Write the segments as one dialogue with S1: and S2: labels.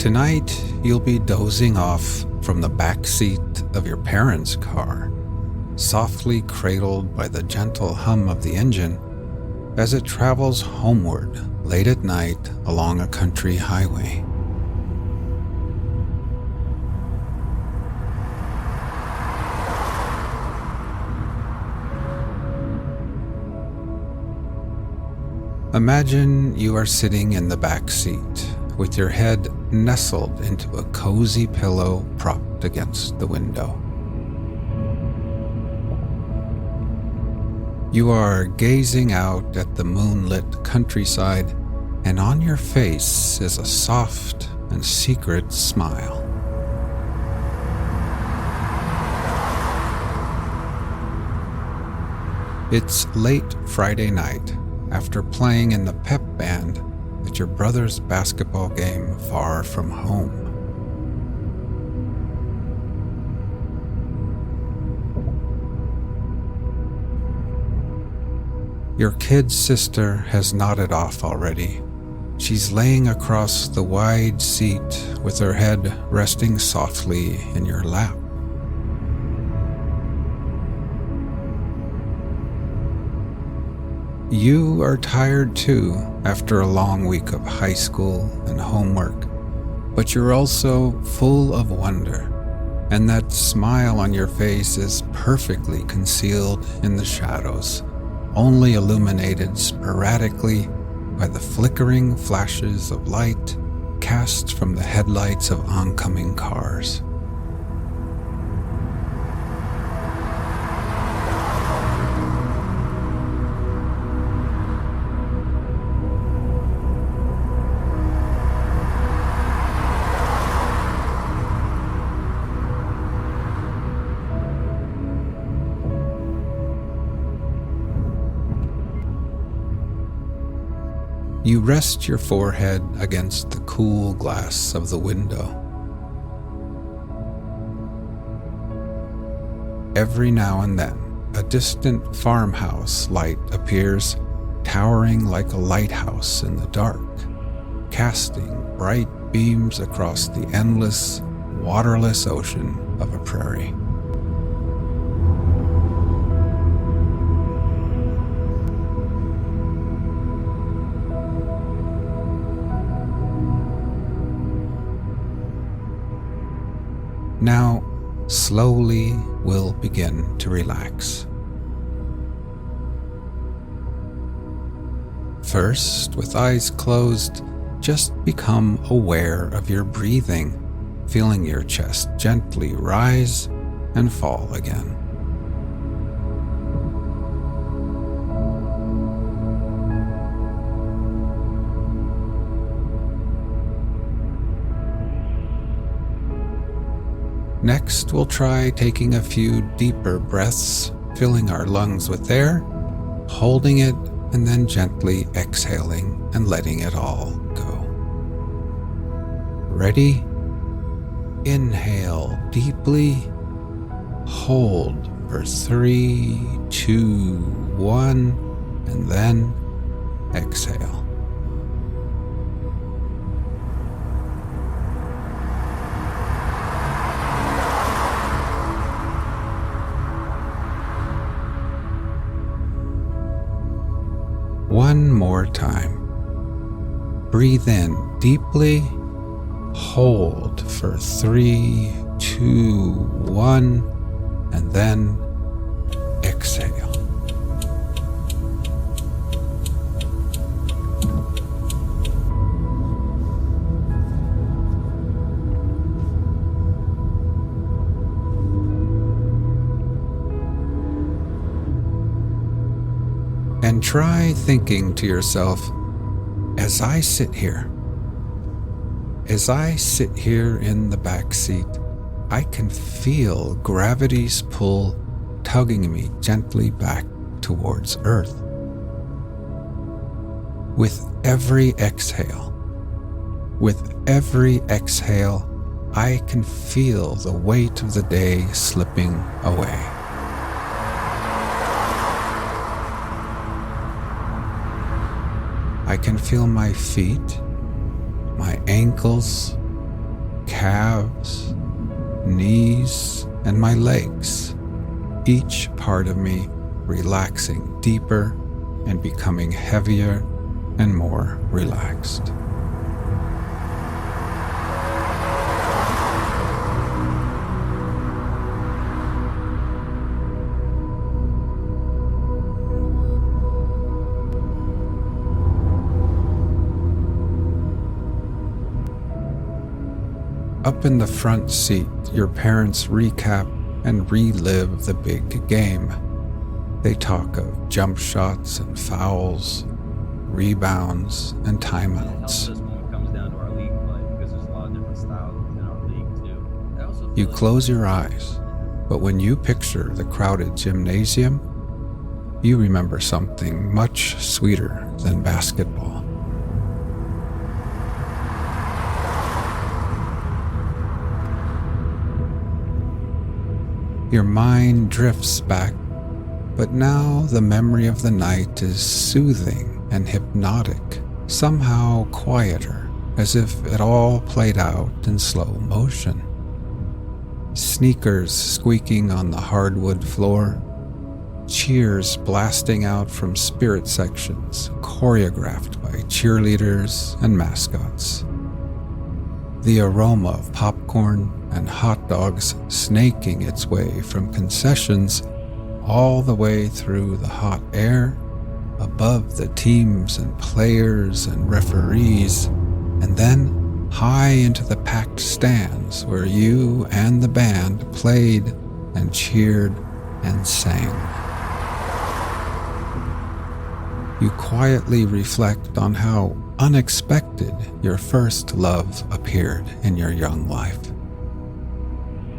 S1: Tonight, you'll be dozing off from the back seat of your parents' car, softly cradled by the gentle hum of the engine as it travels homeward late at night along a country highway. Imagine you are sitting in the back seat with your head nestled into a cozy pillow propped against the window. You are gazing out at the moonlit countryside, and on your face is a soft and secret smile. It's late Friday night after playing in the pep band at your brother's basketball game far from home. Your kid sister has nodded off already. She's laying across the wide seat with her head resting softly in your lap. You are tired too after a long week of high school and homework, but you're also full of wonder, and that smile on your face is perfectly concealed in the shadows, only illuminated sporadically by the flickering flashes of light cast from the headlights of oncoming cars. You rest your forehead against the cool glass of the window. Every now and then, a distant farmhouse light appears, towering like a lighthouse in the dark, casting bright beams across the endless, waterless ocean of a prairie. Now, slowly we'll begin to relax. First, with eyes closed, just become aware of your breathing, feeling your chest gently rise and fall again. Next, we'll try taking a few deeper breaths, filling our lungs with air, holding it, and then gently exhaling and letting it all go. Ready? Inhale deeply, hold for 3, 2, 1, and then exhale. One more time. Breathe in deeply, hold for 3, 2, 1, and then exhale. And try thinking to yourself, as I sit here in the back seat, I can feel gravity's pull tugging me gently back towards Earth. With every exhale, I can feel the weight of the day slipping away. I can feel my feet, my ankles, calves, knees, and my legs, each part of me relaxing deeper and becoming heavier and more relaxed. Up in the front seat, your parents recap and relive the big game. They talk of jump shots and fouls, rebounds and timeouts. You close your eyes, but when you picture the crowded gymnasium, you remember something much sweeter than basketball. Your mind drifts back, but now the memory of the night is soothing and hypnotic, somehow quieter, as if it all played out in slow motion. Sneakers squeaking on the hardwood floor, cheers blasting out from spirit sections choreographed by cheerleaders and mascots. The aroma of popcorn and hot dogs snaking its way from concessions all the way through the hot air, above the teams and players and referees, and then high into the packed stands where you and the band played and cheered and sang. You quietly reflect on how unexpected your first love appeared in your young life.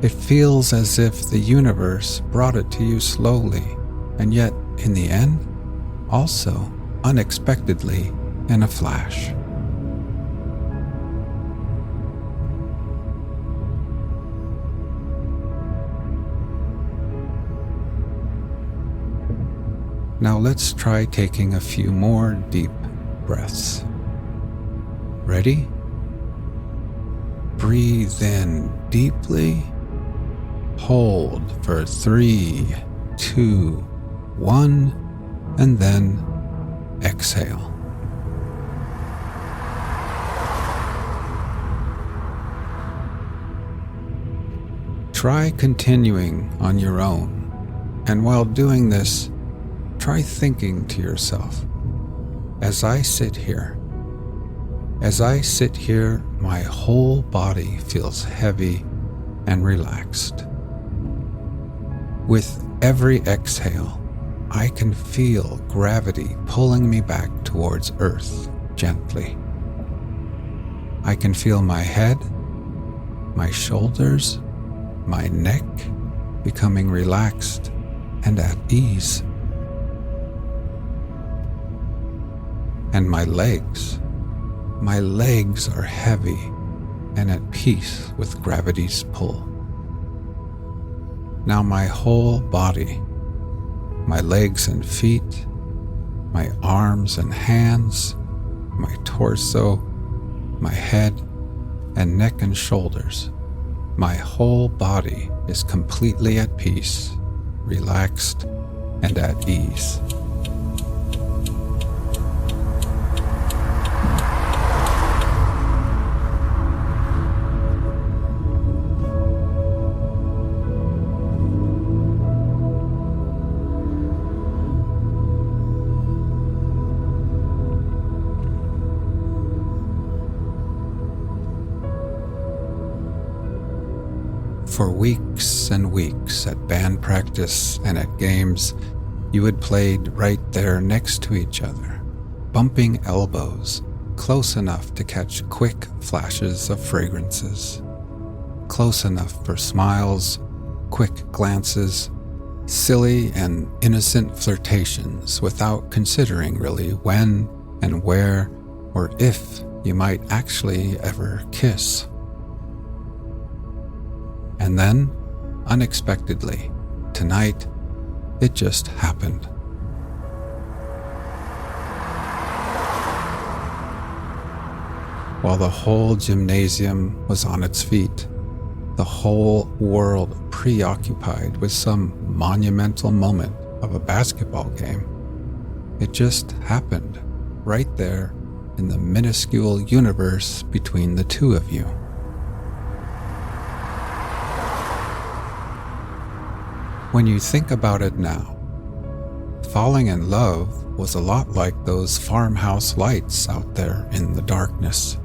S1: It feels as if the universe brought it to you slowly, and yet, in the end, also unexpectedly in a flash. Now let's try taking a few more deep breaths. Ready? Breathe in deeply. Hold for 3, 2, 1, and then exhale. Try continuing on your own, and while doing this, try thinking to yourself, as I sit here, my whole body feels heavy and relaxed. With every exhale, I can feel gravity pulling me back towards Earth gently. I can feel my head, my shoulders, my neck becoming relaxed and at ease. And my legs are heavy and at peace with gravity's pull. Now my whole body, my legs and feet, my arms and hands, my torso, my head and neck and shoulders, my whole body is completely at peace, relaxed, and at ease. For weeks and weeks at band practice and at games, you had played right there next to each other, bumping elbows, close enough to catch quick flashes of fragrances, close enough for smiles, quick glances, silly and innocent flirtations without considering really when and where or if you might actually ever kiss. And then, unexpectedly, tonight, it just happened. while the whole gymnasium was on its feet, the whole world preoccupied with some monumental moment of a basketball game. It just happened right there in the minuscule universe between the two of you. When you think about it now, falling in love was a lot like those farmhouse lights out there in the darkness.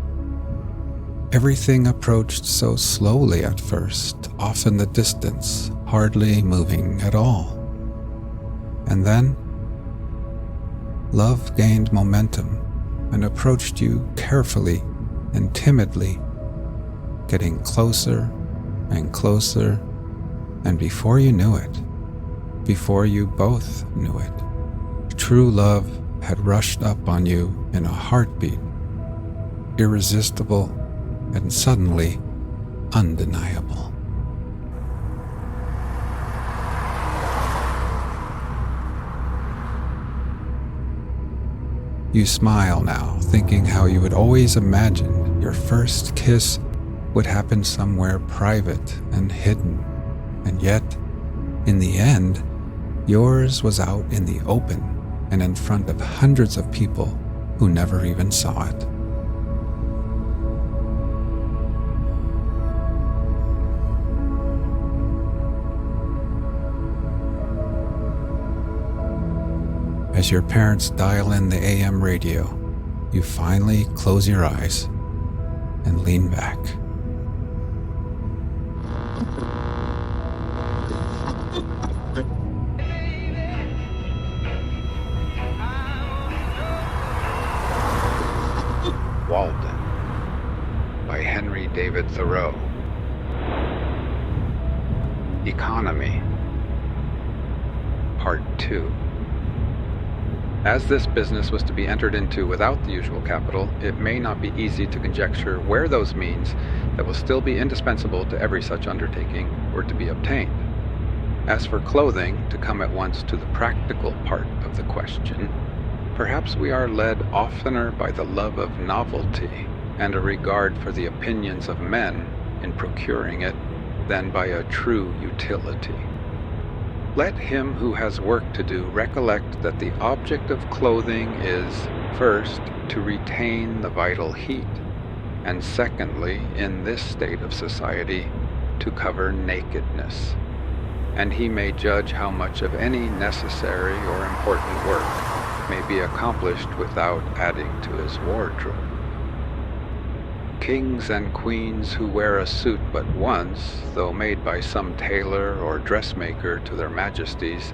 S1: Everything approached so slowly at first, off in the distance, hardly moving at all. And then, love gained momentum and approached you carefully and timidly, getting closer and closer, and before you knew it, before you both knew it, true love had rushed up on you in a heartbeat, irresistible and suddenly undeniable. You smile now, thinking how you had always imagined your first kiss would happen somewhere private and hidden, and yet, in the end, yours was out in the open and in front of hundreds of people who never even saw it. As your parents dial in the AM radio, you finally close your eyes and lean back. Walden by Henry David Thoreau. Economy, Part 2. As this business was to be entered into without the usual capital, it may not be easy to conjecture where those means that will still be indispensable to every such undertaking were to be obtained. As for clothing, to come at once to the practical part of the question, perhaps we are led oftener by the love of novelty and a regard for the opinions of men in procuring it than by a true utility. Let him who has work to do recollect that the object of clothing is, first, to retain the vital heat, and secondly, in this state of society, to cover nakedness. And he may judge how much of any necessary or important work may be accomplished without adding to his wardrobe. Kings and queens who wear a suit but once, though made by some tailor or dressmaker to their majesties,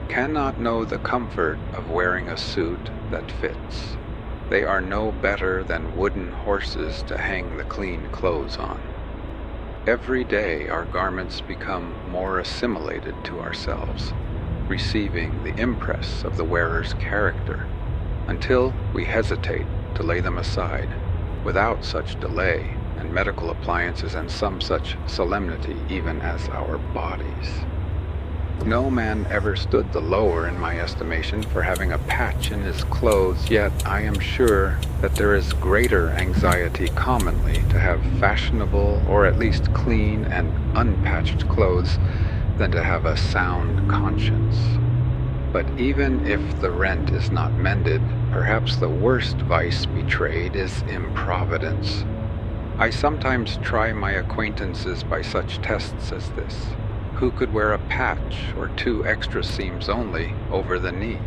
S1: cannot know the comfort of wearing a suit that fits. They are no better than wooden horses to hang the clean clothes on. Every day our garments become more assimilated to ourselves, receiving the impress of the wearer's character, until we hesitate to lay them aside, without such delay and medical appliances and some such solemnity even as our bodies. No man ever stood the lower in my estimation for having a patch in his clothes, yet I am sure that there is greater anxiety commonly to have fashionable or at least clean and unpatched clothes than to have a sound conscience. But even if the rent is not mended, perhaps the worst vice betrayed is improvidence. I sometimes try my acquaintances by such tests as this. Who could wear a patch or 2 extra seams only over the knee?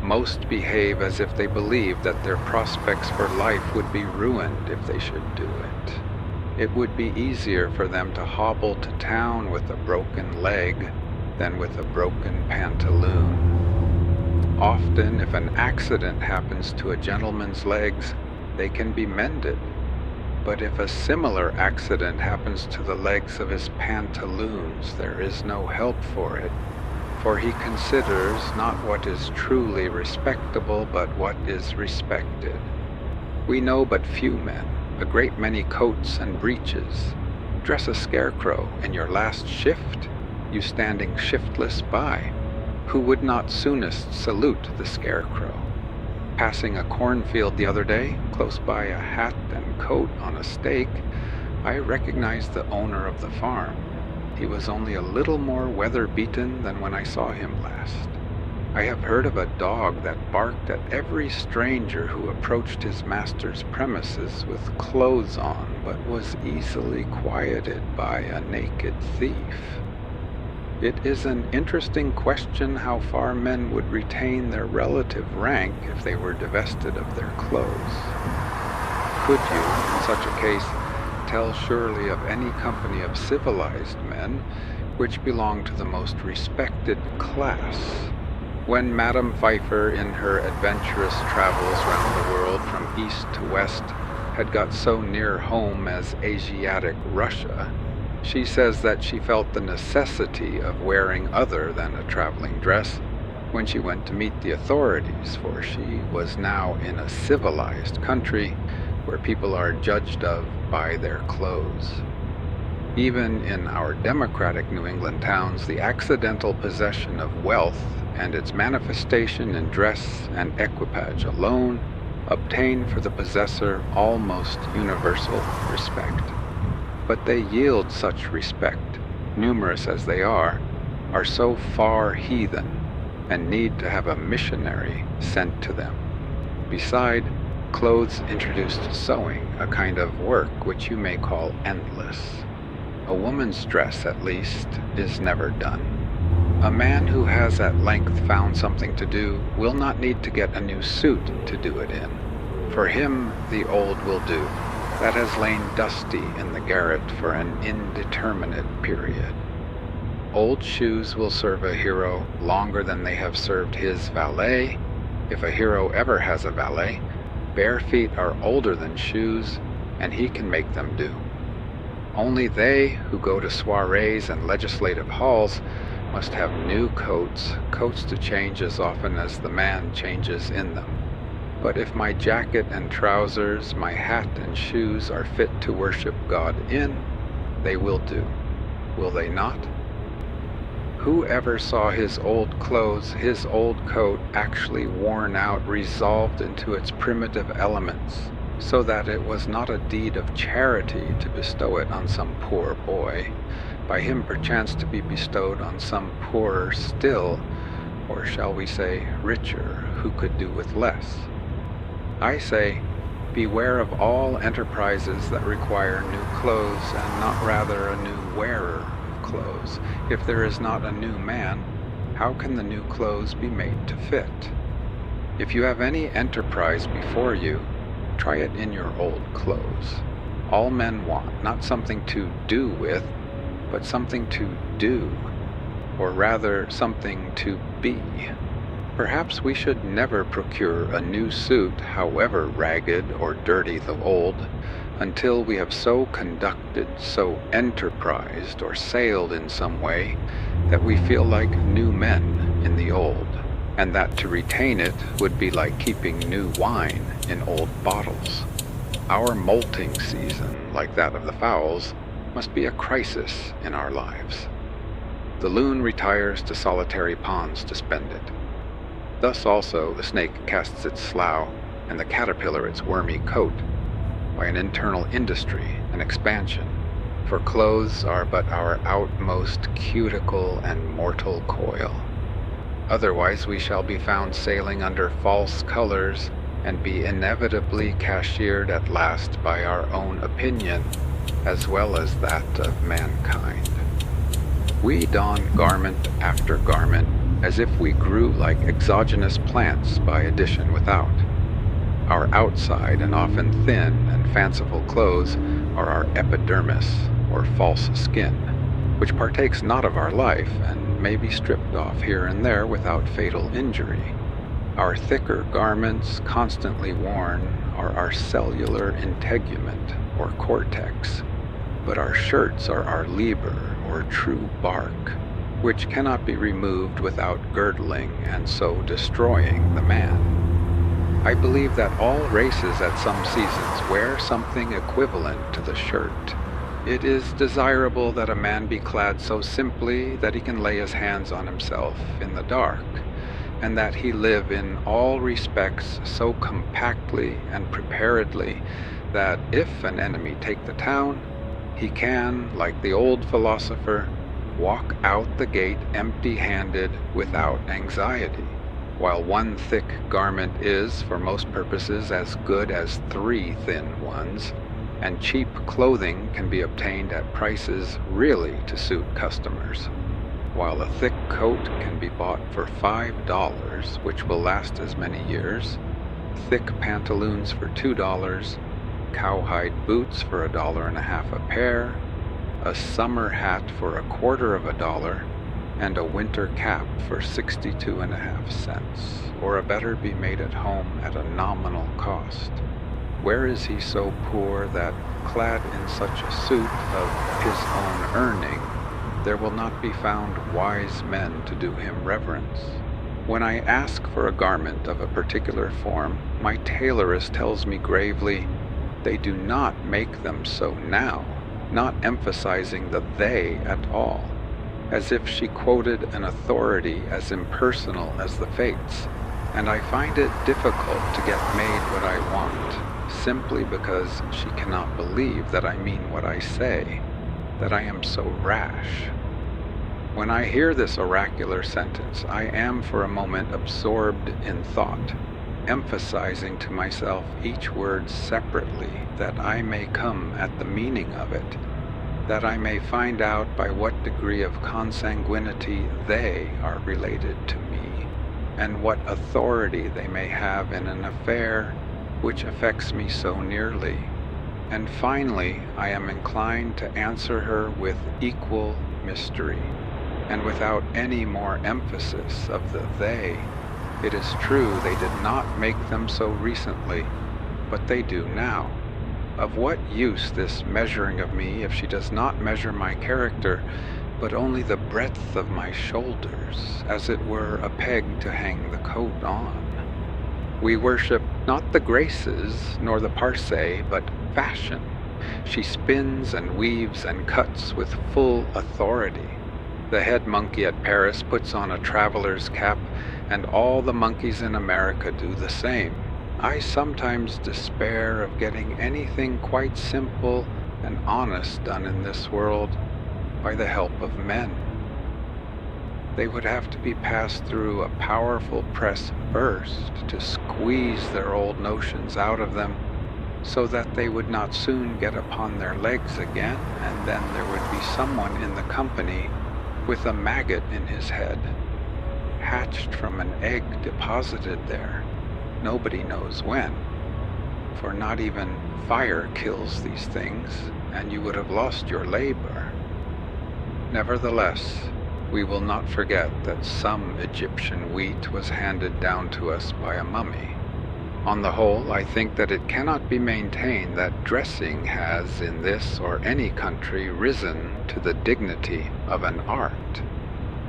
S1: Most behave as if they believed that their prospects for life would be ruined if they should do it. It would be easier for them to hobble to town with a broken leg than with a broken pantaloon. Often, if an accident happens to a gentleman's legs, they can be mended. But if a similar accident happens to the legs of his pantaloons, there is no help for it, for he considers not what is truly respectable, but what is respected. We know but few men, a great many coats and breeches. Dress a scarecrow in your last shift, you standing shiftless by. Who would not soonest salute the scarecrow? Passing a cornfield the other day, close by a hat and coat on a stake, I recognized the owner of the farm. He was only a little more weather-beaten than when I saw him last. I have heard of a dog that barked at every stranger who approached his master's premises with clothes on, but was easily quieted by a naked thief. It is an interesting question how far men would retain their relative rank if they were divested of their clothes. Could you, in such a case, tell surely of any company of civilized men which belong to the most respected class? When Madame Pfeiffer, in her adventurous travels round the world from east to west, had got so near home as Asiatic Russia, she says that she felt the necessity of wearing other than a traveling dress when she went to meet the authorities, for she was now in a civilized country where people are judged of by their clothes. Even in our democratic New England towns, the accidental possession of wealth and its manifestation in dress and equipage alone obtain for the possessor almost universal respect. But they yield such respect, numerous as they are so far heathen, and need to have a missionary sent to them. Beside, clothes introduced sewing, a kind of work which you may call endless. A woman's dress, at least, is never done. A man who has at length found something to do will not need to get a new suit to do it in. For him, the old will do, that has lain dusty in the garret for an indeterminate period. Old shoes will serve a hero longer than they have served his valet, if a hero ever has a valet. Bare feet are older than shoes, and he can make them do. Only they who go to soirees and legislative halls must have new coats to change as often as the man changes in them. But if my jacket and trousers, my hat and shoes are fit to worship God in, they will do. Will they not? Who ever saw his old clothes, his old coat, actually worn out, resolved into its primitive elements, so that it was not a deed of charity to bestow it on some poor boy, by him perchance to be bestowed on some poorer still, or shall we say richer, who could do with less? I say, beware of all enterprises that require new clothes, and not rather a new wearer of clothes. If there is not a new man, how can the new clothes be made to fit? If you have any enterprise before you, try it in your old clothes. All men want not something to do with, but something to do, or rather something to be. Perhaps we should never procure a new suit, however ragged or dirty the old, until we have so conducted, so enterprised, or sailed in some way, that we feel like new men in the old, and that to retain it would be like keeping new wine in old bottles. Our molting season, like that of the fowls, must be a crisis in our lives. The loon retires to solitary ponds to spend it. Thus also the snake casts its slough, and the caterpillar its wormy coat, by an internal industry and expansion, for clothes are but our outmost cuticle and mortal coil. Otherwise we shall be found sailing under false colors, and be inevitably cashiered at last by our own opinion, as well as that of mankind. We don garment after garment, as if we grew like exogenous plants by addition without. Our outside and often thin and fanciful clothes are our epidermis, or false skin, which partakes not of our life, and may be stripped off here and there without fatal injury. Our thicker garments, constantly worn, are our cellular integument, or cortex, but our shirts are our liber, or true bark, which cannot be removed without girdling and so destroying the man. I believe that all races at some seasons wear something equivalent to the shirt. It is desirable that a man be clad so simply that he can lay his hands on himself in the dark, and that he live in all respects so compactly and preparedly that if an enemy take the town, he can, like the old philosopher, walk out the gate empty-handed without anxiety, while one thick garment is, for most purposes, as good as 3 thin ones, and cheap clothing can be obtained at prices really to suit customers, while a thick coat can be bought for $5, which will last as many years, thick pantaloons for $2, cowhide boots for $1.50 a pair, a summer hat for $0.25, and a winter cap for 62.5 cents, or a better be made at home at a nominal cost. Where is he so poor that, clad in such a suit of his own earning, there will not be found wise men to do him reverence? When I ask for a garment of a particular form, my tailoress tells me gravely, they do not make them so now, not emphasizing the they at all, as if she quoted an authority as impersonal as the fates, and I find it difficult to get made what I want, simply because she cannot believe that I mean what I say, that I am so rash. When I hear this oracular sentence, I am for a moment absorbed in thought, emphasizing to myself each word separately, that I may come at the meaning of it, that I may find out by what degree of consanguinity they are related to me, and what authority they may have in an affair which affects me so nearly. And finally, I am inclined to answer her with equal mystery, and without any more emphasis of the they. It is true they did not make them so recently, but they do now. Of what use this measuring of me if she does not measure my character, but only the breadth of my shoulders, as it were a peg to hang the coat on? We worship not the graces, nor the parse, but fashion. She spins and weaves and cuts with full authority. The head monkey at Paris puts on a traveler's cap, and all the monkeys in America do the same. I sometimes despair of getting anything quite simple and honest done in this world by the help of men. They would have to be passed through a powerful press first to squeeze their old notions out of them, so that they would not soon get upon their legs again, and then there would be someone in the company with a maggot in his head, hatched from an egg deposited there, nobody knows when, for not even fire kills these things, and you would have lost your labor. Nevertheless, we will not forget that some Egyptian wheat was handed down to us by a mummy. On the whole, I think that it cannot be maintained that dressing has in this or any country risen to the dignity of an art.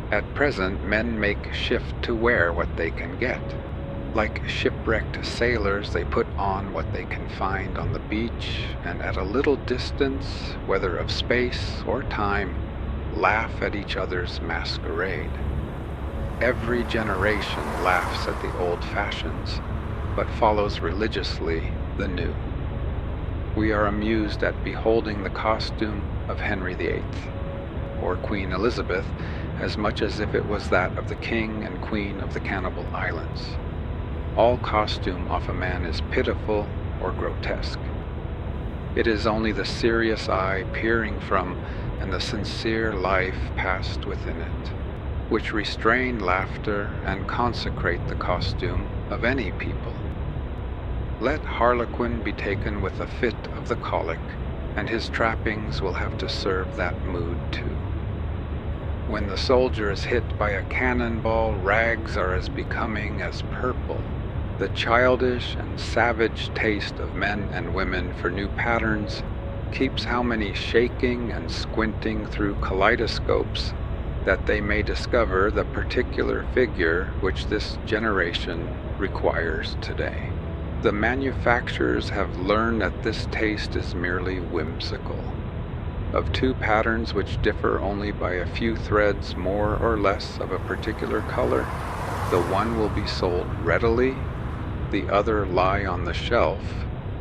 S1: At present, men make shift to wear what they can get. Like shipwrecked sailors, they put on what they can find on the beach, and at a little distance, whether of space or time, laugh at each other's masquerade. Every generation laughs at the old fashions, but follows religiously the new. We are amused at beholding the costume of Henry VIII, or Queen Elizabeth, as much as if it was that of the King and Queen of the Cannibal Islands. All costume off a man is pitiful or grotesque. It is only the serious eye peering from and the sincere life passed within it, which restrain laughter and consecrate the costume of any people. Let Harlequin be taken with a fit of the colic, and his trappings will have to serve that mood too. When the soldier is hit by a cannonball, rags are as becoming as purple. The childish and savage taste of men and women for new patterns keeps how many shaking and squinting through kaleidoscopes that they may discover the particular figure which this generation requires today. The manufacturers have learned that this taste is merely whimsical. Of two patterns which differ only by a few threads more or less of a particular color, The one will be sold readily, the other lie on the shelf,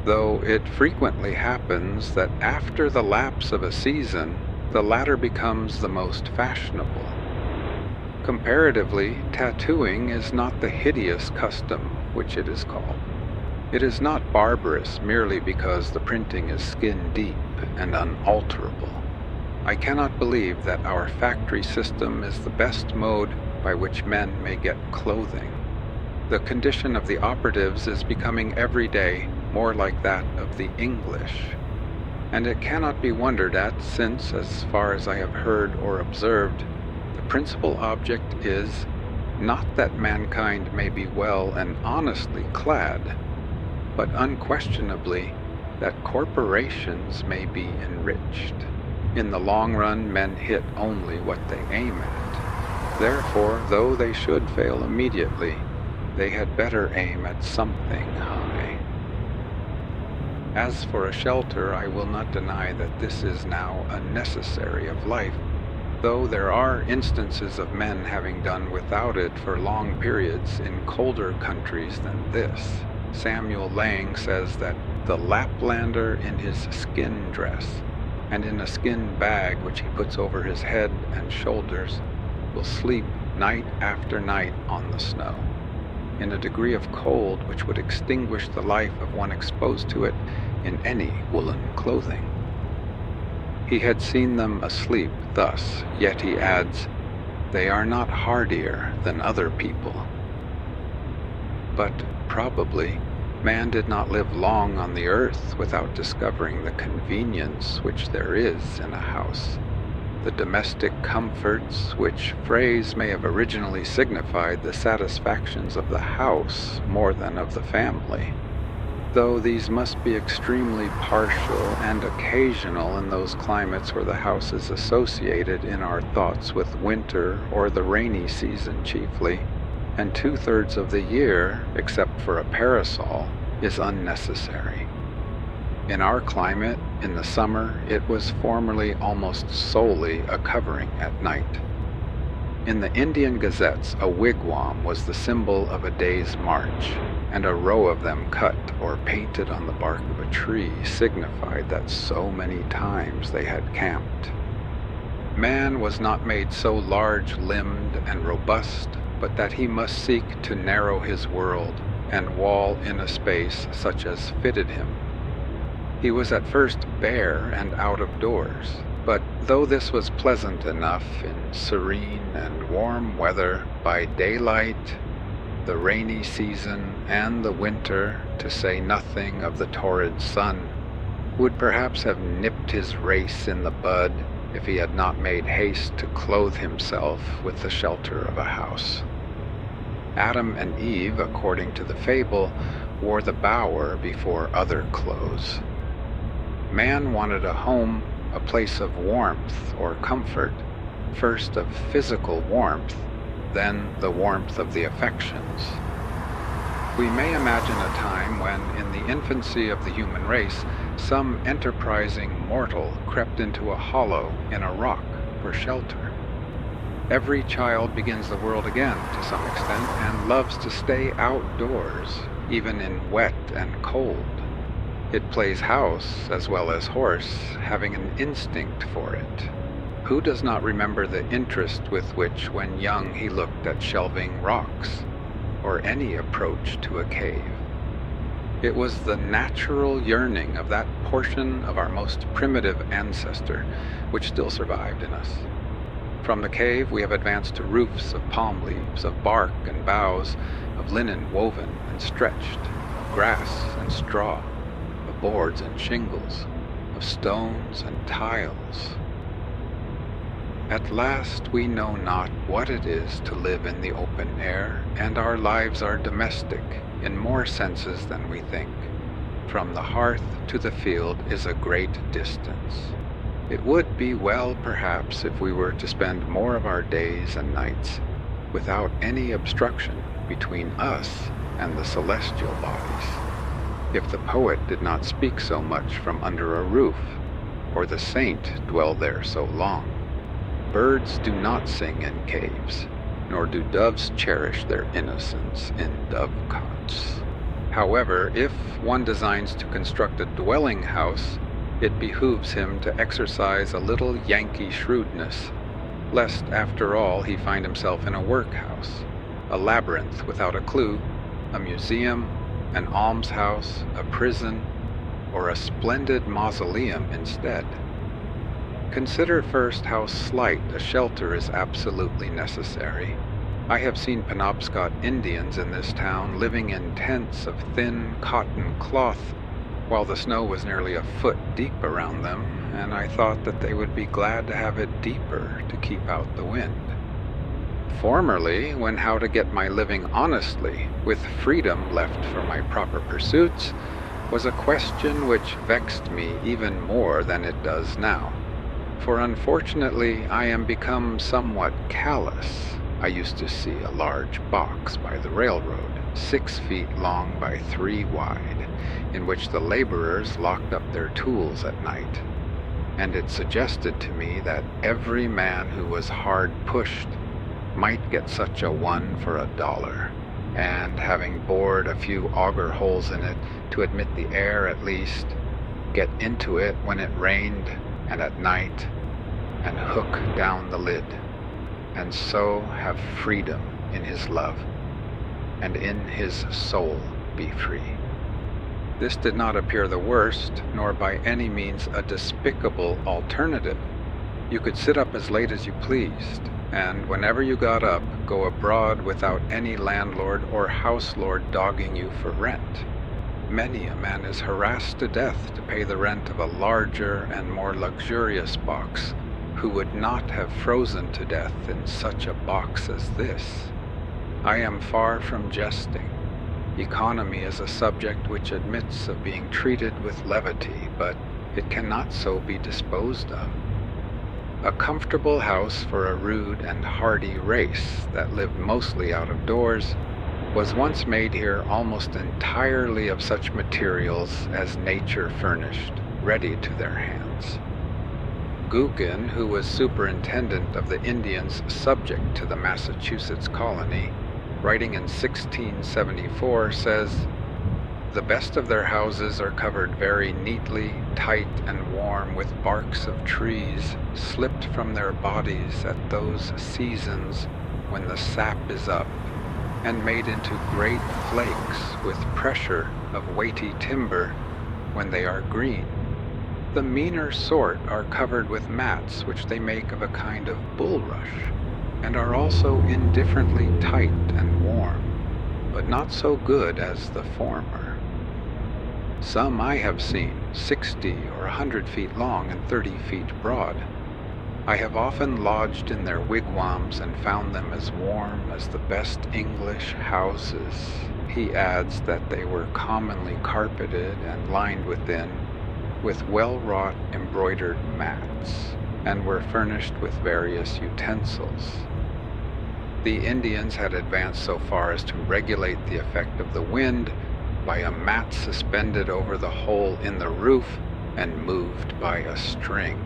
S1: though it frequently happens that after the lapse of a season, the latter becomes the most fashionable. Comparatively, tattooing is not the hideous custom which it is called. It is not barbarous merely because the printing is skin deep and unalterable. I cannot believe that our factory system is the best mode by which men may get clothing. The condition of the operatives is becoming every day more like that of the English, and it cannot be wondered at since, as far as I have heard or observed, the principal object is not that mankind may be well and honestly clad, but unquestionably that corporations may be enriched. In the long run, men hit only what they aim at. Therefore, though they should fail immediately, they had better aim at something high. As for a shelter, I will not deny that this is now a necessary of life, though there are instances of men having done without it for long periods in colder countries than this. Samuel Lang says that the Laplander in his skin dress and in a skin bag which he puts over his head and shoulders will sleep night after night on the snow, in a degree of cold which would extinguish the life of one exposed to it in any woolen clothing. He had seen them asleep thus, yet he adds, "They are not hardier than other people." But probably man did not live long on the earth without discovering the convenience which there is in a house, the domestic comforts which phrase may have originally signified the satisfactions of the house more than of the family, though these must be extremely partial and occasional in those climates where the house is associated in our thoughts with winter or the rainy season chiefly, and 2/3 of the year, except for a parasol, is unnecessary. In our climate, in the summer, it was formerly almost solely a covering at night. In the Indian gazettes, a wigwam was the symbol of a day's march, and a row of them cut or painted on the bark of a tree signified that so many times they had camped. Man was not made so large-limbed and robust, but that he must seek to narrow his world and wall in a space such as fitted him. He was at first bare and out of doors, but though this was pleasant enough in serene and warm weather, by daylight, the rainy season, and the winter, to say nothing of the torrid sun, would perhaps have nipped his race in the bud if he had not made haste to clothe himself with the shelter of a house. Adam and Eve, according to the fable, wore the bower before other clothes. Man wanted a home, a place of warmth or comfort, first of physical warmth, then the warmth of the affections. We may imagine a time when, in the infancy of the human race, some enterprising mortal crept into a hollow in a rock for shelter. Every child begins the world again to some extent and loves to stay outdoors, even in wet and cold. It plays house as well as horse, having an instinct for it. Who does not remember the interest with which when young he looked at shelving rocks, or any approach to a cave? It was the natural yearning of that portion of our most primitive ancestor which still survived in us. From the cave we have advanced to roofs of palm leaves, of bark and boughs, of linen woven and stretched, of grass and straw, of boards and shingles, of stones and tiles. At last we know not what it is to live in the open air, and our lives are domestic in more senses than we think. From the hearth to the field is a great distance. It would be well, perhaps, if we were to spend more of our days and nights without any obstruction between us and the celestial bodies. If the poet did not speak so much from under a roof, or the saint dwell there so long. Birds do not sing in caves. nor do doves cherish their innocence in dovecots. However, if one designs to construct a dwelling house, it behooves him to exercise a little Yankee shrewdness, lest after all he find himself in a workhouse, a labyrinth without a clue, a museum, an almshouse, a prison, or a splendid mausoleum instead. Consider first how slight a shelter is absolutely necessary. I have seen Penobscot Indians in this town living in tents of thin cotton cloth, while the snow was nearly a foot deep around them, and I thought that they would be glad to have it deeper to keep out the wind. Formerly, when how to get my living honestly, with freedom left for my proper pursuits, was a question which vexed me even more than it does now. For unfortunately, I am become somewhat callous. I used to see a large box by the railroad, 6 feet long by 3 wide, in which the laborers locked up their tools at night, and it suggested to me that every man who was hard pushed might get such a one for $1, and having bored a few auger holes in it to admit the air at least, get into it when it rained and at night, and hook down the lid, and so have freedom in his love, and in his soul be free. This did not appear the worst, nor by any means a despicable alternative. You could sit up as late as you pleased, and whenever you got up, go abroad without any landlord or house lord dogging you for rent. Many a man is harassed to death to pay the rent of a larger and more luxurious box, who would not have frozen to death in such a box as this. I am far from jesting. Economy is a subject which admits of being treated with levity, but it cannot so be disposed of. A comfortable house for a rude and hardy race that lived mostly out of doors was once made here almost entirely of such materials as nature furnished, ready to their hands. Gookin, who was superintendent of the Indians subject to the Massachusetts colony, writing in 1674, says, "The best of their houses are covered very neatly, tight, and warm with barks of trees, slipped from their bodies at those seasons when the sap is up, and made into great flakes with pressure of weighty timber when they are green. The meaner sort are covered with mats which they make of a kind of bulrush, and are also indifferently tight and warm, but not so good as the former. Some I have seen 60 or 100 feet long and 30 feet broad. I have often lodged in their wigwams and found them as warm as the best English houses." He adds that they were commonly carpeted and lined within with well-wrought embroidered mats, and were furnished with various utensils. The Indians had advanced so far as to regulate the effect of the wind by a mat suspended over the hole in the roof and moved by a string.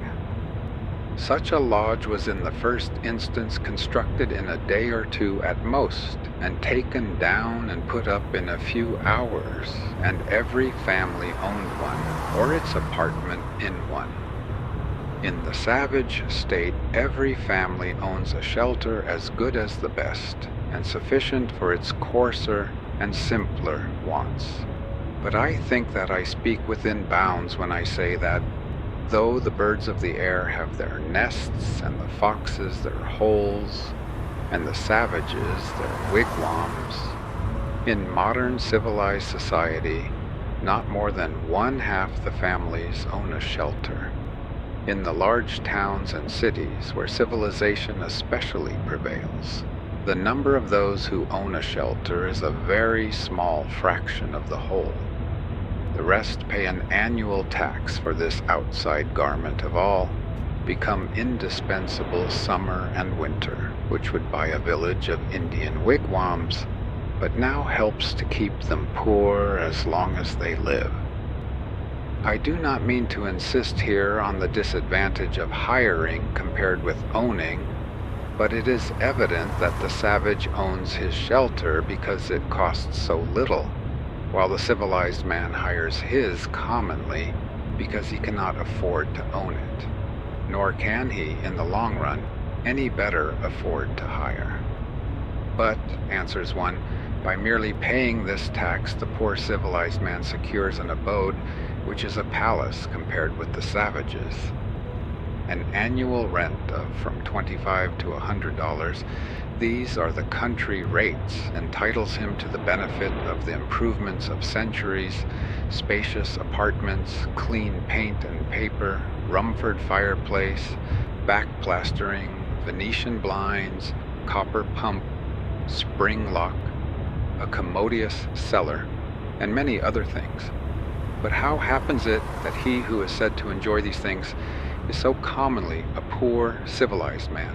S1: Such a lodge was in the first instance constructed in a day or two at most, and taken down and put up in a few hours, and every family owned one, or its apartment in one. In the savage state, every family owns a shelter as good as the best, and sufficient for its coarser and simpler wants. But I think that I speak within bounds when I say that, though the birds of the air have their nests, and the foxes their holes, and the savages their wigwams, in modern civilized society, not more than 1/2 the families own a shelter. In the large towns and cities, where civilization especially prevails, the number of those who own a shelter is a very small fraction of the whole. The rest pay an annual tax for this outside garment of all, become indispensable summer and winter, which would buy a village of Indian wigwams, but now helps to keep them poor as long as they live. I do not mean to insist here on the disadvantage of hiring compared with owning, But it is evident that the savage owns his shelter because it costs so little, while the civilized man hires his commonly because he cannot afford to own it, nor can he, in the long run, any better afford to hire. But, answers one, by merely paying this tax, the poor civilized man secures an abode which is a palace compared with the savage's. An annual rent of from $25 to $100, these are the country rates, entitles him to the benefit of the improvements of centuries, spacious apartments, clean paint and paper, Rumford fireplace, back plastering, Venetian blinds, copper pump, spring lock, a commodious cellar, and many other things. But how happens it that he who is said to enjoy these things is so commonly a poor civilized man,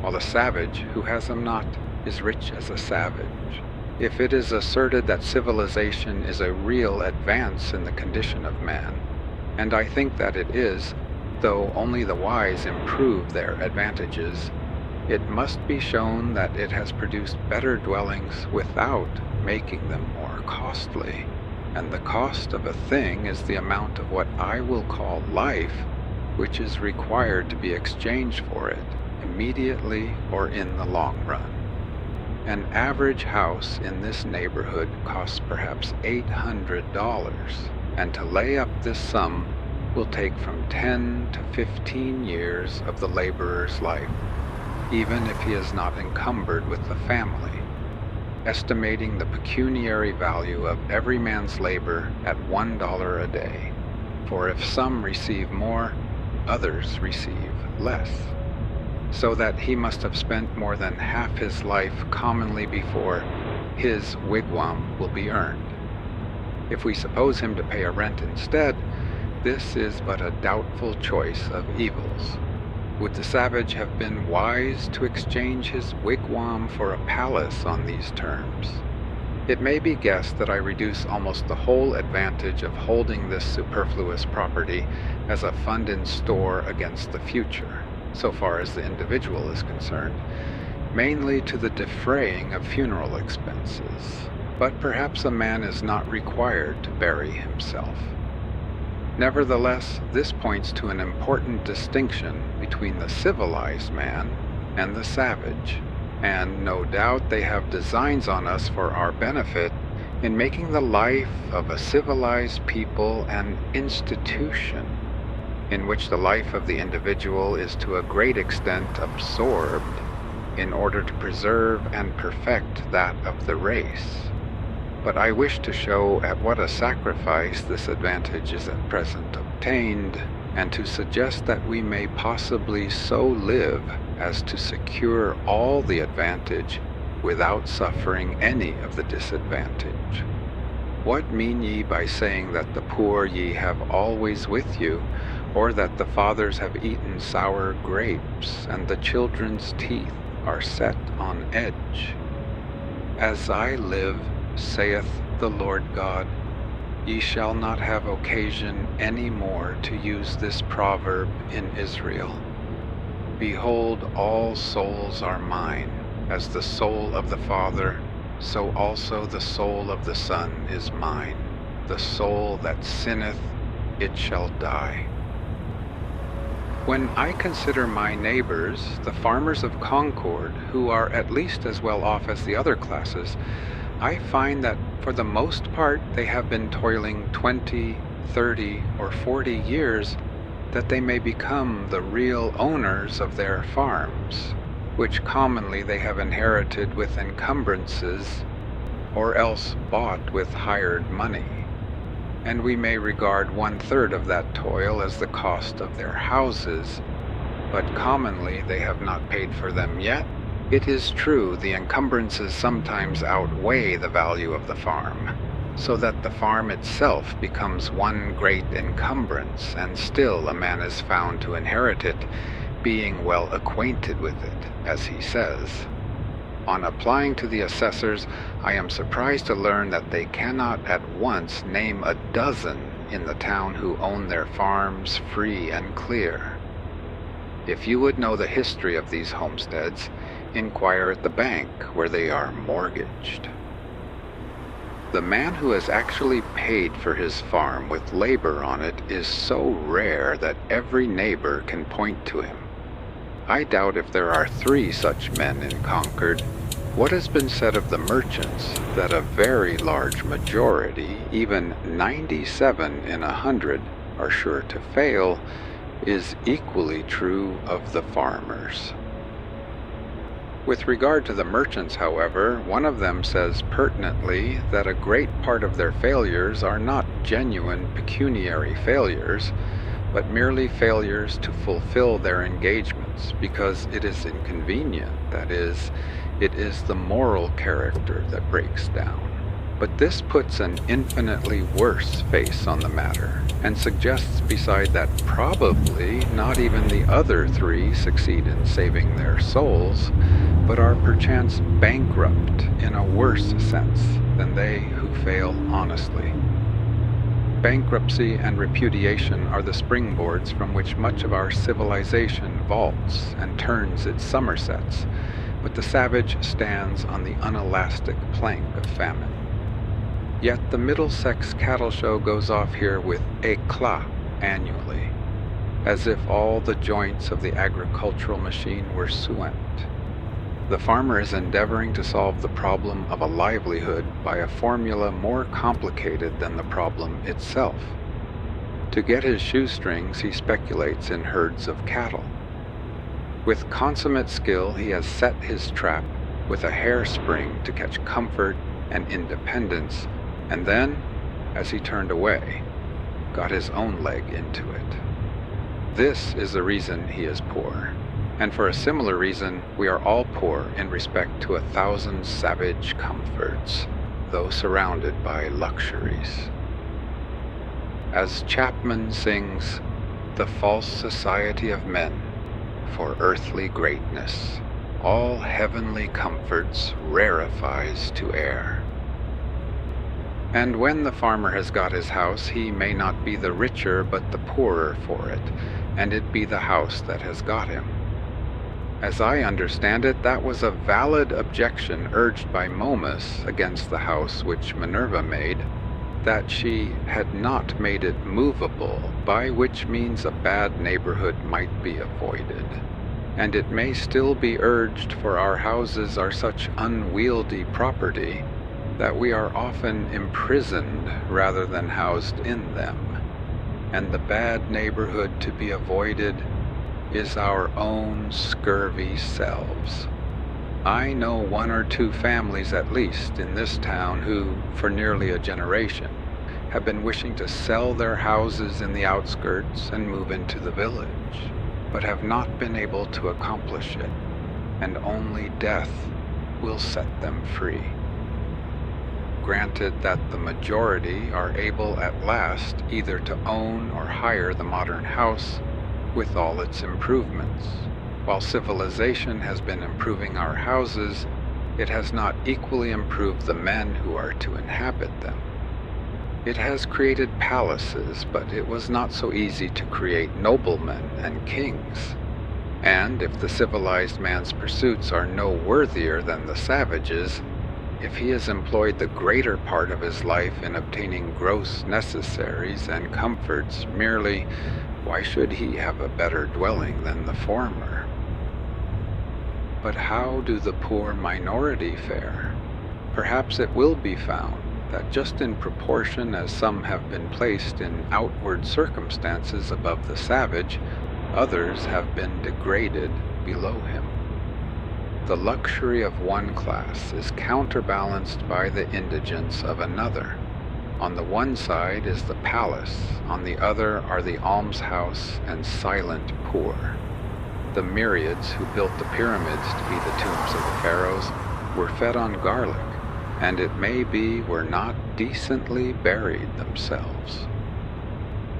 S1: while the savage who has them not is rich as a savage? If it is asserted that civilization is a real advance in the condition of man, and I think that it is, though only the wise improve their advantages, it must be shown that it has produced better dwellings without making them more costly, and the cost of a thing is the amount of what I will call life, which is required to be exchanged for it, immediately or in the long run. An average house in this neighborhood costs perhaps $800, and to lay up this sum will take from 10 to 15 years of the laborer's life, even if he is not encumbered with the family, estimating the pecuniary value of every man's labor at $1 a day, for if some receive more, others receive less, so that he must have spent more than half his life commonly before his wigwam will be earned. If we suppose him to pay a rent instead, this is but a doubtful choice of evils. Would the savage have been wise to exchange his wigwam for a palace on these terms? It may be guessed that I reduce almost the whole advantage of holding this superfluous property as a fund in store against the future, so far as the individual is concerned, mainly to the defraying of funeral expenses. But perhaps a man is not required to bury himself. Nevertheless, this points to an important distinction between the civilized man and the savage, and no doubt they have designs on us for our benefit in making the life of a civilized people an institution, in which the life of the individual is to a great extent absorbed in order to preserve and perfect that of the race. But I wish to show at what a sacrifice this advantage is at present obtained, and to suggest that we may possibly so live as to secure all the advantage without suffering any of the disadvantage. What mean ye by saying that the poor ye have always with you, or that the fathers have eaten sour grapes, and the children's teeth are set on edge? As I live, saith the Lord God, ye shall not have occasion any more to use this proverb in Israel. Behold, all souls are mine, as the soul of the Father, so also the soul of the Son is mine. The soul that sinneth, it shall die. When I consider my neighbors, the farmers of Concord, who are at least as well off as the other classes, I find that for the most part they have been toiling 20, 30, or 40 years that they may become the real owners of their farms, which commonly they have inherited with encumbrances or else bought with hired money. And we may regard 1/3 of that toil as the cost of their houses, but commonly they have not paid for them yet. It is true the encumbrances sometimes outweigh the value of the farm, so that the farm itself becomes one great encumbrance, and still a man is found to inherit it, being well acquainted with it, as he says. On applying to the assessors, I am surprised to learn that they cannot at once name a dozen in the town who own their farms free and clear. If you would know the history of these homesteads, inquire at the bank where they are mortgaged. The man who has actually paid for his farm with labor on it is so rare that every neighbor can point to him. I doubt if there are 3 such men in Concord. What has been said of the merchants, that a very large majority, even 97 in 100, are sure to fail, is equally true of the farmers. With regard to the merchants, however, one of them says pertinently that a great part of their failures are not genuine pecuniary failures, but merely failures to fulfill their engagements because it is inconvenient, that is, it is the moral character that breaks down. But this puts an infinitely worse face on the matter, and suggests beside that probably not even the other 3 succeed in saving their souls, but are perchance bankrupt in a worse sense than they who fail honestly. Bankruptcy and repudiation are the springboards from which much of our civilization vaults and turns its somersets, but the savage stands on the unelastic plank of famine. Yet the Middlesex Cattle Show goes off here with éclat annually, as if all the joints of the agricultural machine were suent. The farmer is endeavoring to solve the problem of a livelihood by a formula more complicated than the problem itself. To get his shoestrings, he speculates in herds of cattle. With consummate skill, he has set his trap with a hairspring to catch comfort and independence, and then, as he turned away, got his own leg into it. This is the reason he is poor, and for a similar reason we are all poor in respect to 1,000 savage comforts, though surrounded by luxuries. As Chapman sings, "The false society of men, for earthly greatness, all heavenly comforts rarefies to air." And when the farmer has got his house, he may not be the richer but the poorer for it, and it be the house that has got him. As I understand it, that was a valid objection urged by Momus against the house which Minerva made, that she had not made it movable, by which means a bad neighborhood might be avoided. And it may still be urged, for our houses are such unwieldy property, that we are often imprisoned rather than housed in them, and the bad neighborhood to be avoided is our own scurvy selves. I know 1 or 2 families at least in this town who, for nearly a generation, have been wishing to sell their houses in the outskirts and move into the village, but have not been able to accomplish it, and only death will set them free. Granted that the majority are able at last either to own or hire the modern house with all its improvements. While civilization has been improving our houses, it has not equally improved the men who are to inhabit them. It has created palaces, but it was not so easy to create noblemen and kings. And if the civilized man's pursuits are no worthier than the savage's, if he has employed the greater part of his life in obtaining gross necessaries and comforts merely, why should he have a better dwelling than the former? But how do the poor minority fare? Perhaps it will be found that just in proportion as some have been placed in outward circumstances above the savage, others have been degraded below him. The luxury of one class is counterbalanced by the indigence of another. On the one side is the palace, on the other are the almshouse and silent poor. The myriads who built the pyramids to be the tombs of the pharaohs were fed on garlic, and it may be were not decently buried themselves.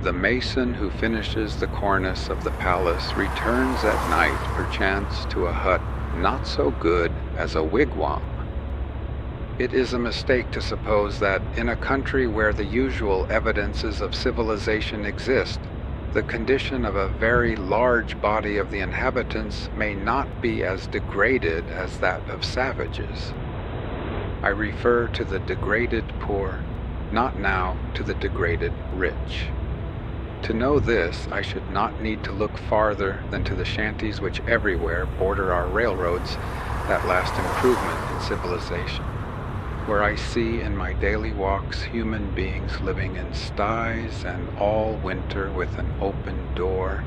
S1: The mason who finishes the cornice of the palace returns at night perchance to a hut not so good as a wigwam. It is a mistake to suppose that in a country where the usual evidences of civilization exist, the condition of a very large body of the inhabitants may not be as degraded as that of savages. I refer to the degraded poor, not now to the degraded rich. To know this, I should not need to look farther than to the shanties which everywhere border our railroads, that last improvement in civilization, where I see in my daily walks human beings living in sties and all winter with an open door,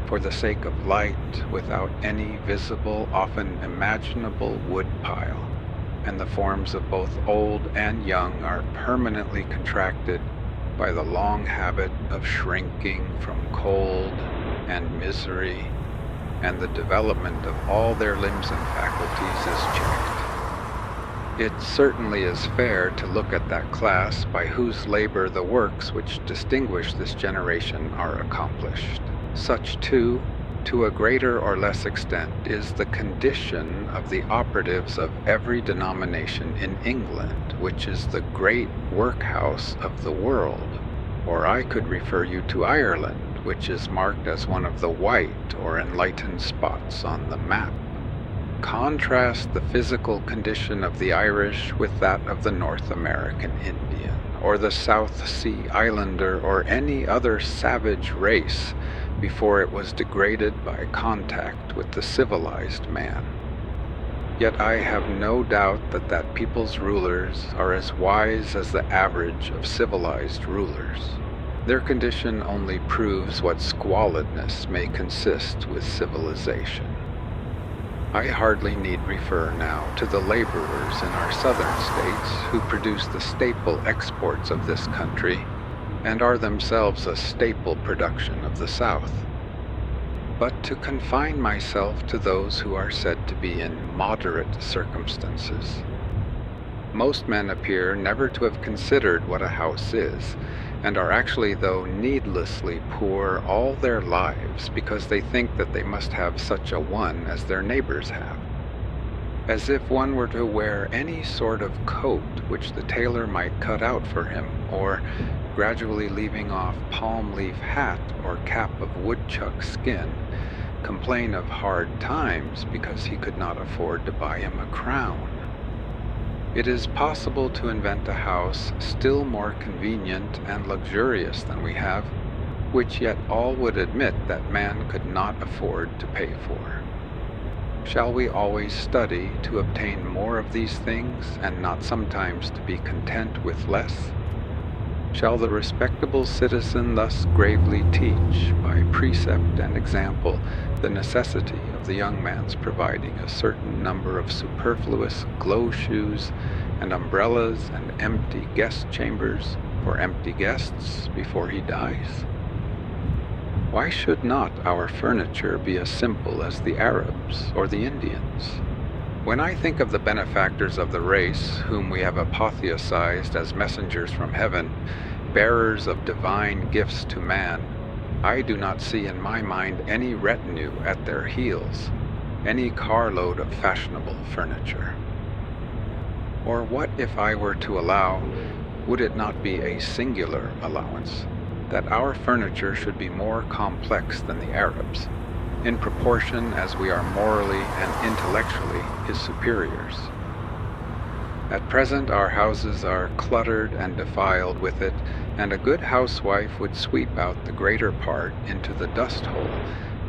S1: for the sake of light, without any visible, often imaginable wood pile, and the forms of both old and young are permanently contracted by the long habit of shrinking from cold and misery, and the development of all their limbs and faculties is checked. It certainly is fair to look at that class by whose labor the works which distinguish this generation are accomplished. Such, too, to a greater or less extent, is the condition of the operatives of every denomination in England, which is the great workhouse of the world. Or I could refer you to Ireland, which is marked as one of the white or enlightened spots on the map. Contrast the physical condition of the Irish with that of the North American Indian, or the South Sea Islander, or any other savage race before it was degraded by contact with the civilized man. Yet I have no doubt that that people's rulers are as wise as the average of civilized rulers. Their condition only proves what squalidness may consist with civilization. I hardly need refer now to the laborers in our southern states who produce the staple exports of this country and are themselves a staple production of the South, but to confine myself to those who are said to be in moderate circumstances. Most men appear never to have considered what a house is, and are actually, though needlessly poor all their lives, because they think that they must have such a one as their neighbors have. As if one were to wear any sort of coat which the tailor might cut out for him, or gradually leaving off palm leaf hat or cap of woodchuck skin, complain of hard times because he could not afford to buy him a crown. It is possible to invent a house still more convenient and luxurious than we have, which yet all would admit that man could not afford to pay for. Shall we always study to obtain more of these things, and not sometimes to be content with less? Shall the respectable citizen thus gravely teach, by precept and example, the necessity of the young man's providing a certain number of superfluous glow shoes and umbrellas and empty guest chambers for empty guests before he dies? Why should not our furniture be as simple as the Arabs or the Indians? When I think of the benefactors of the race, whom we have apotheosized as messengers from heaven, bearers of divine gifts to man, I do not see in my mind any retinue at their heels, any carload of fashionable furniture. Or what if I were to allow, would it not be a singular allowance, that our furniture should be more complex than the Arabs, in proportion as we are morally and intellectually his superiors? At present our houses are cluttered and defiled with it, and a good housewife would sweep out the greater part into the dust hole,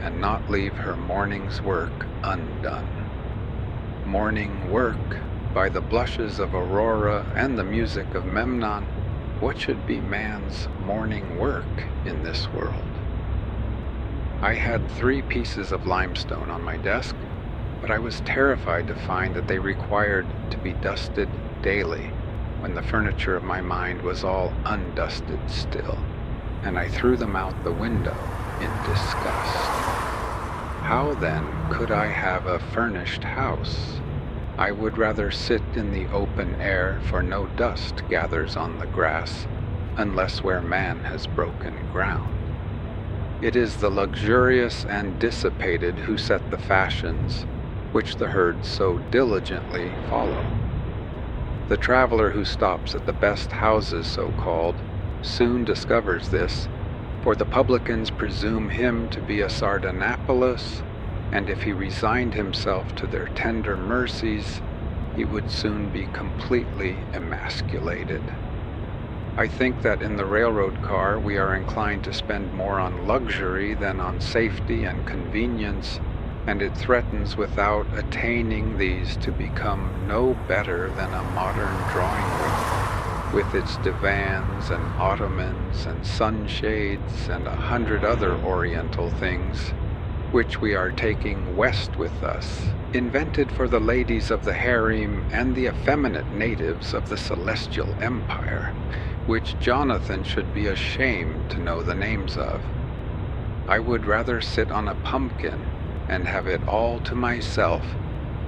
S1: and not leave her morning's work undone. Morning work, by the blushes of Aurora and the music of Memnon, what should be man's morning work in this world? I had 3 pieces of limestone on my desk, but I was terrified to find that they required to be dusted daily, when the furniture of my mind was all undusted still, and I threw them out the window in disgust. How then could I have a furnished house? I would rather sit in the open air, for no dust gathers on the grass, unless where man has broken ground. It is the luxurious and dissipated who set the fashions, which the herds so diligently follow. The traveler who stops at the best houses, so called, soon discovers this, For the publicans presume him to be a Sardanapalus, and if he resigned himself to their tender mercies, he would soon be completely emasculated. I think that in the railroad car we are inclined to spend more on luxury than on safety and convenience, and it threatens without attaining these to become no better than a modern drawing room, with its divans and ottomans and sunshades and 100 other oriental things, which we are taking west with us, invented for the ladies of the harem and the effeminate natives of the Celestial Empire, which Jonathan should be ashamed to know the names of. I would rather sit on a pumpkin and have it all to myself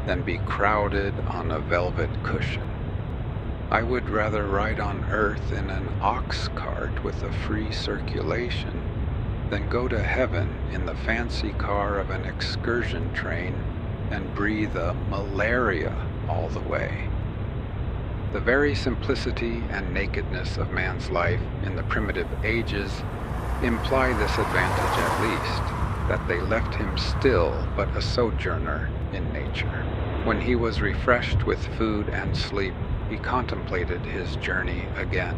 S1: than be crowded on a velvet cushion. I would rather ride on earth in an ox cart with a free circulation than go to heaven in the fancy car of an excursion train and breathe a malaria all the way. The very simplicity and nakedness of man's life in the primitive ages imply this advantage at least, that they left him still but a sojourner in nature. When he was refreshed with food and sleep, he contemplated his journey again.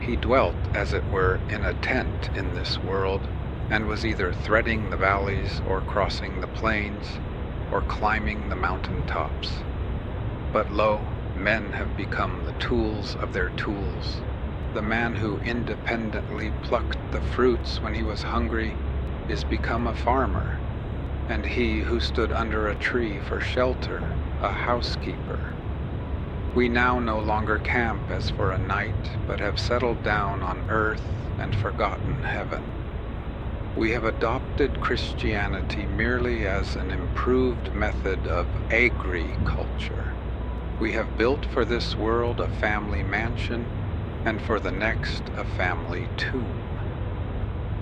S1: He dwelt, as it were, in a tent in this world, and was either threading the valleys or crossing the plains, or climbing the mountain tops. But lo, men have become the tools of their tools. The man who independently plucked the fruits when he was hungry is become a farmer, and he who stood under a tree for shelter, a housekeeper. We now no longer camp as for a night, but have settled down on earth and forgotten heaven. We have adopted Christianity merely as an improved method of agriculture. We have built for this world a family mansion, and for the next a family tomb.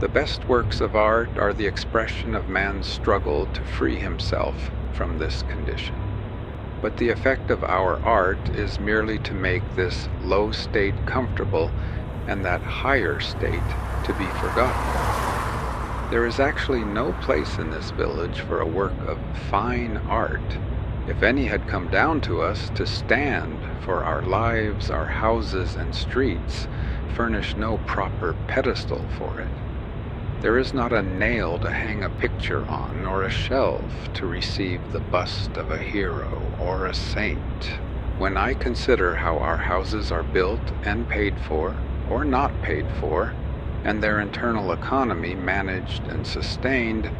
S1: The best works of art are the expression of man's struggle to free himself from this condition. But the effect of our art is merely to make this low state comfortable and that higher state to be forgotten. There is actually no place in this village for a work of fine art. If any had come down to us, to stand, for our lives, our houses and streets furnish no proper pedestal for it. There is not a nail to hang a picture on, nor a shelf to receive the bust of a hero or a saint. When I consider how our houses are built and paid for, or not paid for, and their internal economy managed and sustained,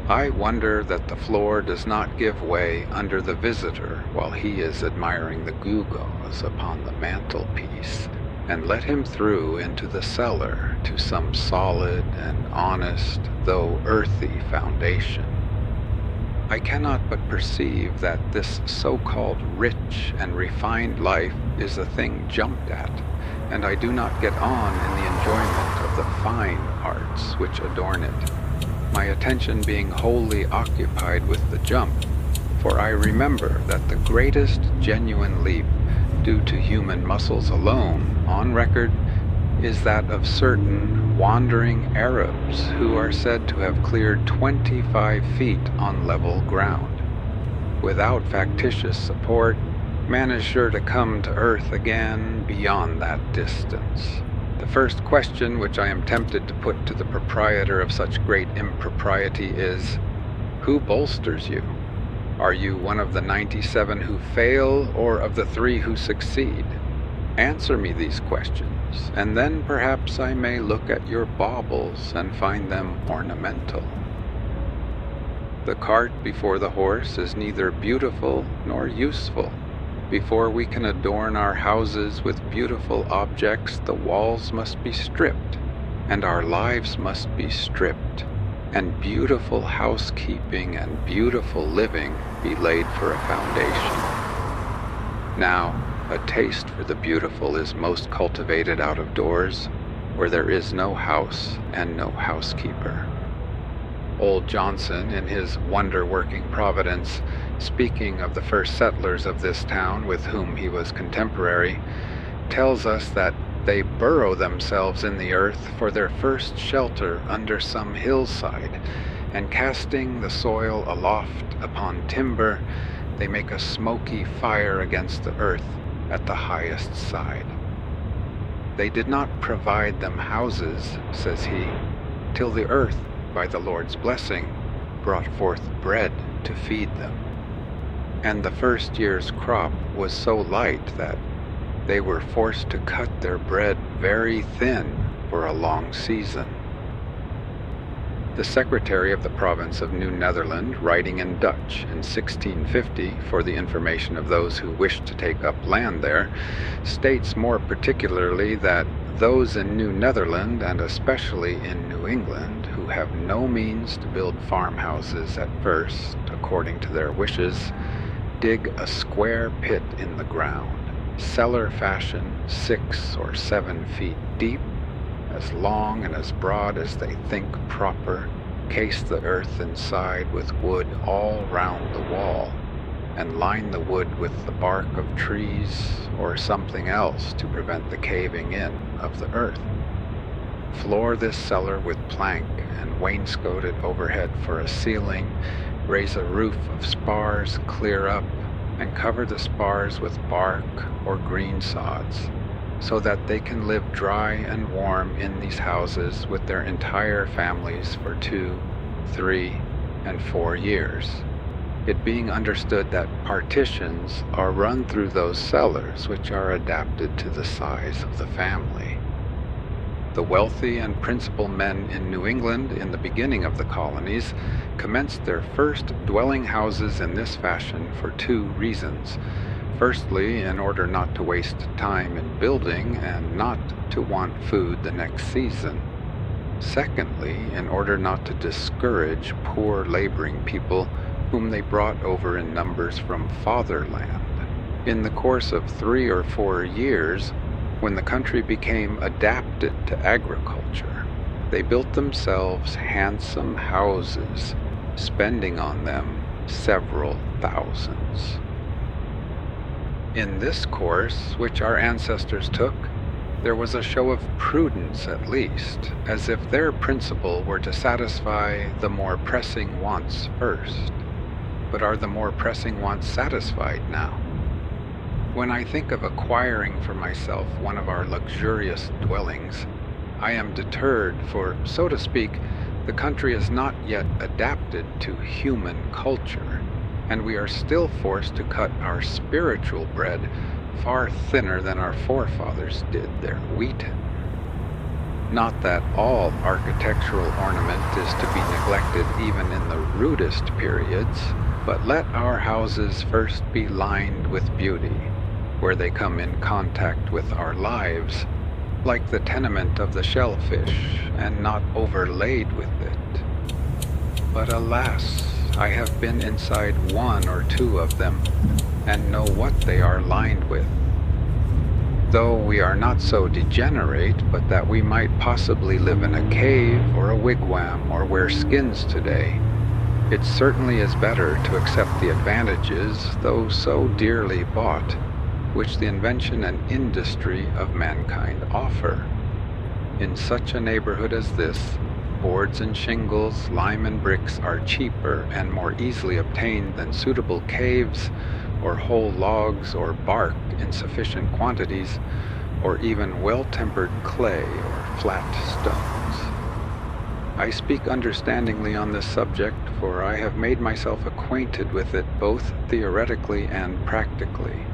S1: I wonder that the floor does not give way under the visitor while he is admiring the gewgaws upon the mantelpiece, and let him through into the cellar to some solid and honest, though earthy foundation. I cannot but perceive that this so-called rich and refined life is a thing jumped at, and I do not get on in the enjoyment of the fine arts which adorn it, my attention being wholly occupied with the jump, for I remember that the greatest genuine leap due to human muscles alone, on record, is that of certain wandering Arabs who are said to have cleared 25 feet on level ground. Without factitious support, man is sure to come to earth again beyond that distance. The first question which I am tempted to put to the proprietor of such great impropriety is, who bolsters you? Are you one of the 97 who fail, or of the 3 who succeed? Answer me these questions, and then perhaps I may look at your baubles and find them ornamental. The cart before the horse is neither beautiful nor useful. Before we can adorn our houses with beautiful objects, the walls must be stripped, and our lives must be stripped, and beautiful housekeeping and beautiful living be laid for a foundation. Now, a taste for the beautiful is most cultivated out of doors, where there is no house and no housekeeper. Old Johnson, in his wonder-working Providence, speaking of the first settlers of this town with whom he was contemporary, tells us that They burrow themselves in the earth for their first shelter under some hillside, and casting the soil aloft upon timber, they make a smoky fire against the earth at the highest side. They did not provide them houses, says he, till the earth, by the Lord's blessing, brought forth bread to feed them. And the first year's crop was so light that they were forced to cut their bread very thin for a long season. The secretary of the province of New Netherland, writing in Dutch in 1650 for the information of those who wished to take up land there, states more particularly that those in New Netherland, and especially in New England, who have no means to build farmhouses at first, according to their wishes, dig a square pit in the ground, cellar fashion, 6 or 7 feet deep, as long and as broad as they think proper, case the earth inside with wood all round the wall, and line the wood with the bark of trees or something else to prevent the caving in of the earth. Floor this cellar with plank and wainscot it overhead for a ceiling, raise a roof of spars clear up, and cover the spars with bark or green sods, so that they can live dry and warm in these houses with their entire families for 2, 3, and 4 years, it being understood that partitions are run through those cellars which are adapted to the size of the family. The wealthy and principal men in New England in the beginning of the colonies commenced their first dwelling houses in this fashion for 2 reasons. Firstly, in order not to waste time in building and not to want food the next season. Secondly, in order not to discourage poor laboring people whom they brought over in numbers from fatherland. In the course of 3 or 4 years, when the country became adapted to agriculture, they built themselves handsome houses, spending on them several thousands. In this course, which our ancestors took, there was a show of prudence at least, as if their principle were to satisfy the more pressing wants first. But are the more pressing wants satisfied now? When I think of acquiring for myself one of our luxurious dwellings, I am deterred, for, so to speak, the country is not yet adapted to human culture, and we are still forced to cut our spiritual bread far thinner than our forefathers did their wheaten. Not that all architectural ornament is to be neglected even in the rudest periods, but let our houses first be lined with beauty, where they come in contact with our lives, like the tenement of the shellfish, and not overlaid with it. But alas, I have been inside 1 or 2 of them, and know what they are lined with. Though we are not so degenerate, but that we might possibly live in a cave or a wigwam or wear skins today, it certainly is better to accept the advantages, though so dearly bought, which the invention and industry of mankind offer. In such a neighborhood as this, boards and shingles, lime and bricks are cheaper and more easily obtained than suitable caves, or whole logs or bark in sufficient quantities, or even well-tempered clay or flat stones. I speak understandingly on this subject, for I have made myself acquainted with it both theoretically and practically.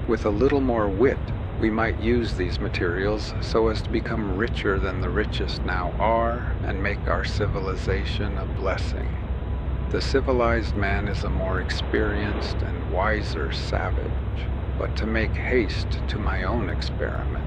S1: With a little more wit, we might use these materials so as to become richer than the richest now are, and make our civilization a blessing. The civilized man is a more experienced and wiser savage, but to make haste to my own experiment,